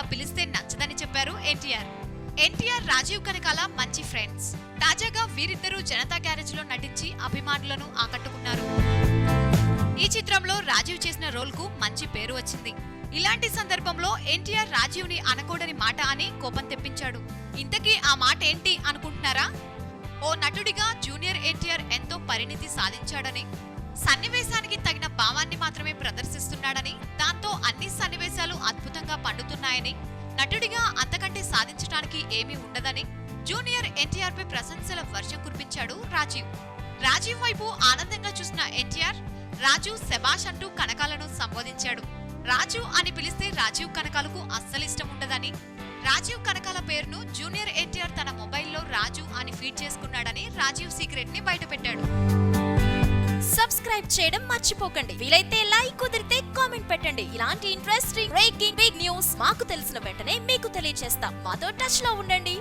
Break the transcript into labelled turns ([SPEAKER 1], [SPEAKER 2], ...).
[SPEAKER 1] అలా పిలిస్తే నచ్చదని చెప్పారు ఎన్టీఆర్. ఎన్టీఆర్, రాజీవ్ కనకాల మంచి ఫ్రెండ్స్. తాజాగా వీరిద్దరూ జనతా గ్యారేజ్ లో నటించి అభిమానులను ఆకట్టుకున్నారు. ఈ చిత్రంలో రాజీవ్ చేసిన రోల్ కు మంచి పేరు వచ్చింది. ఇలాంటి సందర్భంలో ఎన్టీఆర్ రాజీవ్ ని అనకూడని మాట అని కోపం తెప్పించాడు. ఇంతకీ ఆ మాట ఏంటి అనుకుంటున్నారా? ఓ నటుడిగా జూనియర్ ఎన్టీఆర్ ఎంతో పరిణితి సాధించాడని, సన్నివేశానికి తగిన భావాన్ని మాత్రమే ప్రదర్శిస్తున్నాడని, దాంతో అన్ని సన్నివేశాలు అద్భుతంగా పండుతున్నాయని, నటుడిగా అంతకంటే సాధించడానికి ఏమీ ఉండదని జూనియర్ ఎన్టీఆర్ పై ప్రశంసల వర్షం కురిపించాడు రాజీవ్. రాజీవ్ వైపు ఆనందంగా చూసిన ఎన్టీఆర్, రాజు శబాష్ అంటూ కనకాలను సంబోధించాడు. రాజు అని పిలిస్తే రాజీవ్ కనకాలకు అస్సలిష్టం ఉండదని, రాజీవ్ కనకాల పేరును జూనియర్ ఎన్టీఆర్ తన మొబైల్లో రాజు అని ఫీడ్ చేసుకున్నాడని రాజీవ్ సీక్రెట్ ని బయటపెట్టాడు.
[SPEAKER 2] సబ్స్క్రైబ్ చేయడం మర్చిపోకండి. వీలైతే లైక్, కుదిరితే కామెంట్ పెట్టండి. ఇలాంటి ఇంట్రెస్టింగ్ బ్రేకింగ్ బిగ్ న్యూస్ మాకు తెలిసిన వెంటనే మీకు తెలియజేస్తాం. మాతో టచ్ లో ఉండండి.